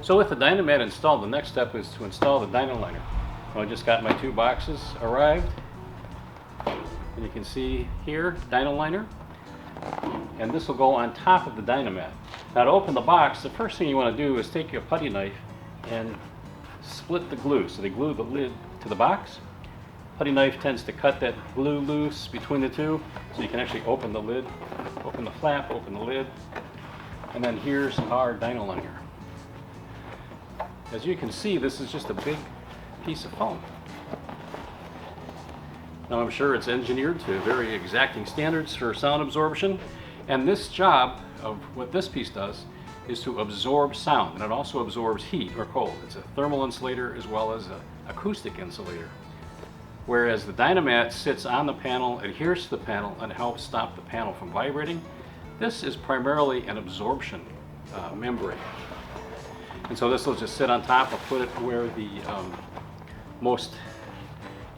So with the Dynamat installed, the next step is to install the Dynaliner. I just got my 2 boxes arrived, and you can see here, Dynaliner, and this will go on top of the Dynamat. Now to open the box, the first thing you want to do is take your putty knife and split the glue. So they glue the lid to the box. Putty knife tends to cut that glue loose between the two, so you can actually open the lid, open the flap, open the lid, and then here's our Dynaliner. As you can see, this is just a big piece of foam. Now I'm sure it's engineered to very exacting standards for sound absorption, and this job of what this piece does is to absorb sound, and it also absorbs heat or cold. It's a thermal insulator as well as an acoustic insulator. Whereas the Dynamat sits on the panel, adheres to the panel, and helps stop the panel from vibrating. This is primarily an absorption membrane. And so this will just sit on top. I'll put it where the most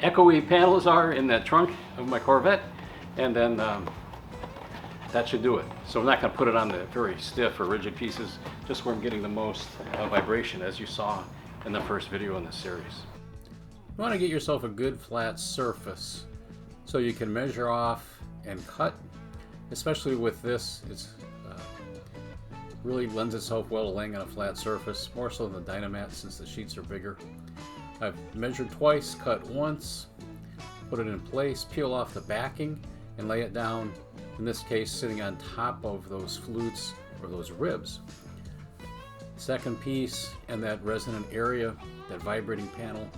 echoey panels are in that trunk of my Corvette, and then that should do it. So I'm not going to put it on the very stiff or rigid pieces, just where I'm getting the most vibration, as you saw in the first video in this series. You want to get yourself a good flat surface so you can measure off and cut. Especially with this, it's really lends itself well to laying on a flat surface, more so than the Dynamat since the sheets are bigger. I've measured twice, cut once, put it in place, peel off the backing, and lay it down, in this case sitting on top of those flutes or those ribs. Second piece, and that resonant area, that vibrating panel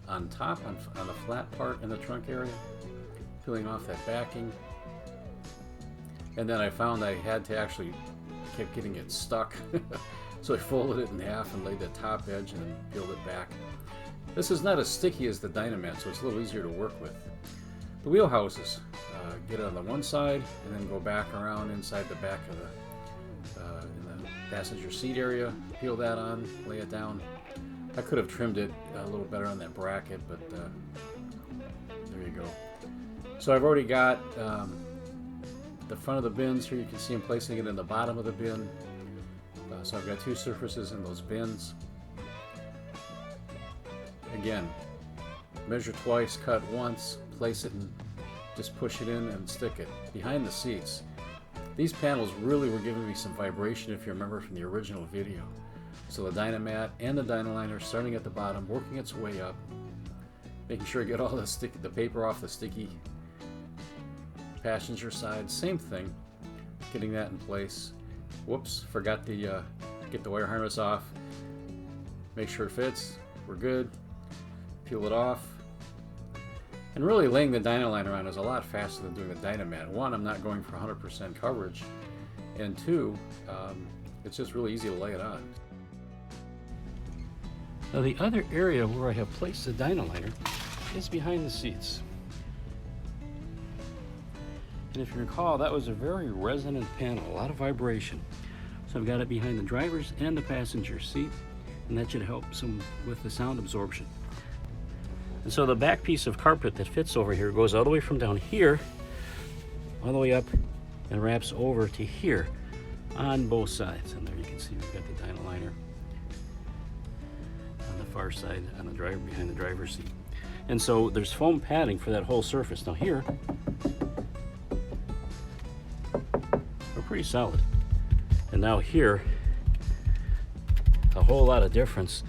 on top, on the flat part in the trunk area, peeling off that backing. And then I found I had to actually, kept getting it stuck. So I folded it in half and laid the top edge and then peeled it back. This is not as sticky as the Dynamat, so it's a little easier to work with. The wheel houses, get it on the one side and then go back around inside the back of in the passenger seat area, peel that on, lay it down. I could have trimmed it a little better on that bracket, but there you go. So I've already got the front of the bins here. You can see I'm placing it in the bottom of the bin. So I've got 2 surfaces in those bins. Again, measure twice, cut once, place it and just push it in and stick it behind the seats. These panels really were giving me some vibration, if you remember from the original video. So the Dynamat and the Dynaliner starting at the bottom, working its way up, making sure I get all the paper off the sticky passenger side. Same thing, getting that in place. Whoops, forgot to get the wire harness off. Make sure it fits. We're good. Peel it off. And really laying the Dynaliner on is a lot faster than doing the Dynamat. One, I'm not going for 100% coverage, and two, it's just really easy to lay it on. Now the other area where I have placed the Dynaliner is behind the seats. And if you recall, that was a very resonant panel, a lot of vibration. So I've got it behind the driver's and the passenger seat, and that should help some with the sound absorption. And so the back piece of carpet that fits over here goes all the way from down here, all the way up, and wraps over to here on both sides. And there you can see we've got the Dynaliner on the far side, on the driver, behind the driver's seat. And so there's foam padding for that whole surface. Now here, we're pretty solid. And now here, a whole lot of difference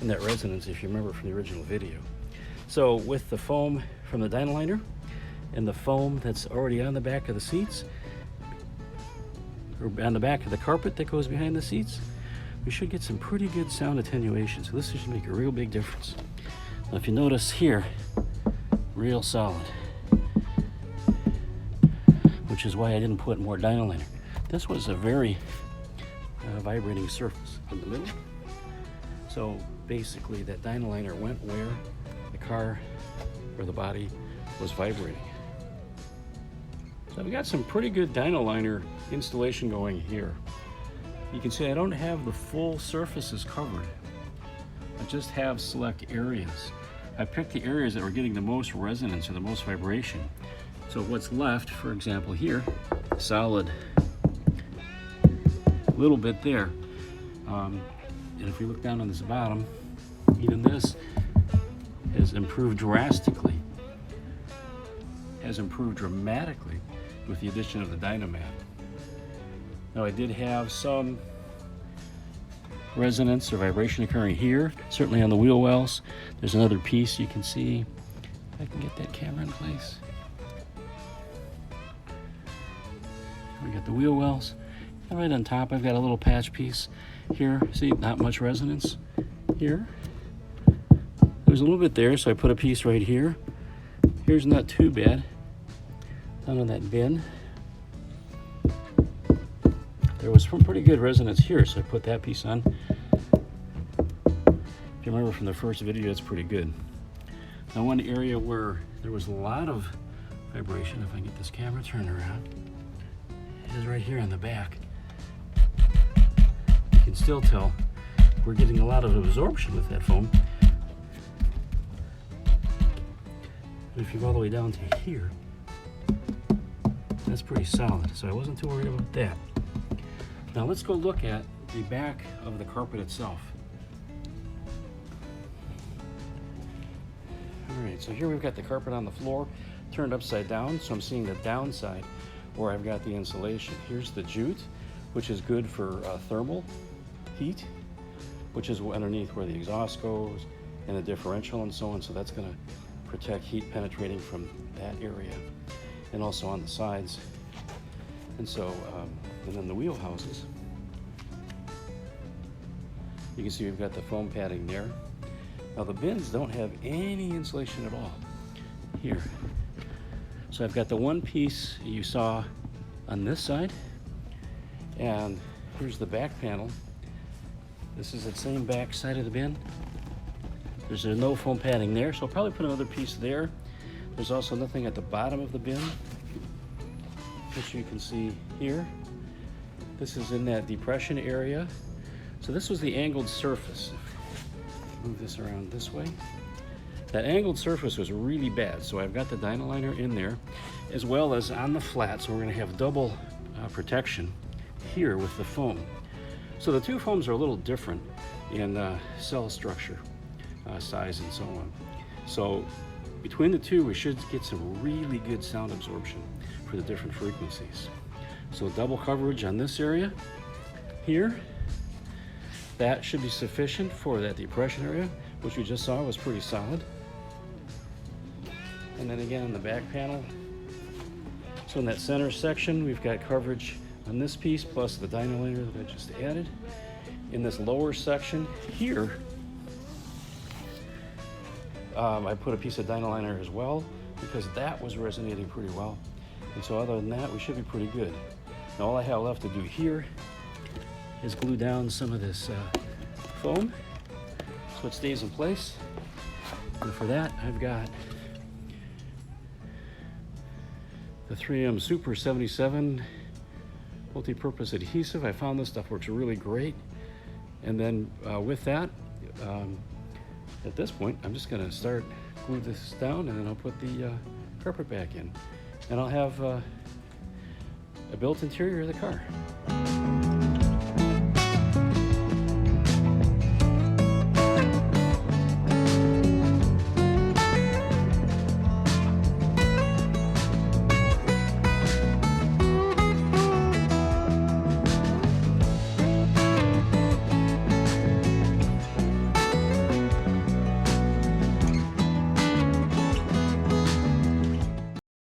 in that resonance, if you remember from the original video. So with the foam from the Dynaliner and the foam that's already on the back of the seats, or on the back of the carpet that goes behind the seats, we should get some pretty good sound attenuation. So this should make a real big difference. Now if you notice here, real solid, which is why I didn't put more Dynaliner. This was a very vibrating surface in the middle. So basically that Dynaliner went where the car or the body was vibrating. So I've got some pretty good Dynaliner installation going here. You can see I don't have the full surfaces covered. I just have select areas. I picked the areas that were getting the most resonance or the most vibration. So what's left, for example here, solid, little bit there. And if we look down on this bottom, even this has improved drastically, has improved dramatically with the addition of the Dynamat. Now I did have some resonance or vibration occurring here, certainly on the wheel wells. There's another piece you can see. If I can get that camera in place. We got the wheel wells. And right on top I've got a little patch piece here. See, not much resonance here. There's a little bit there, so I put a piece right here. Here's not too bad. Down on that bin. There was some pretty good resonance here, so I put that piece on. If you remember from the first video, it's pretty good. Now one area where there was a lot of vibration, if I can get this camera turned around, is right here on the back. You can still tell we're getting a lot of absorption with that foam. And if you go all the way down to here, that's pretty solid, so I wasn't too worried about that. Now let's go look at the back of the carpet itself. Alright, so here we've got the carpet on the floor turned upside down, so I'm seeing the downside where I've got the insulation. Here's the jute, which is good for thermal heat, which is underneath where the exhaust goes and the differential and so on, so that's going to protect heat penetrating from that area and also on the sides. And so, and then the wheel houses, you can see we've got the foam padding there. Now the bins don't have any insulation at all here. So I've got the one piece you saw on this side, and here's the back panel. This is the same back side of the bin. There's no foam padding there, so I'll probably put another piece there. There's also nothing at the bottom of the bin, which you can see here. This is in that depression area. So this was the angled surface. Move this around this way. That angled surface was really bad, so I've got the Dynaliner in there, as well as on the flat, so we're gonna have double protection here with the foam. So the two foams are a little different in cell structure, size, and so on. So between the two, we should get some really good sound absorption for the different frequencies. So double coverage on this area here. That should be sufficient for that depression area, which we just saw was pretty solid. And then again in the back panel. So in that center section, we've got coverage on this piece plus the Dynaliner that I just added. In this lower section here, I put a piece of Dynaliner as well because that was resonating pretty well. And so other than that, we should be pretty good. Now all I have left to do here is glue down some of this foam so it stays in place. And for that, I've got the 3M Super 77 multi-purpose adhesive. I found this stuff works really great. And then with that, at this point, I'm just gonna start glue this down, and then I'll put the carpet back in. And I'll have a built interior of the car.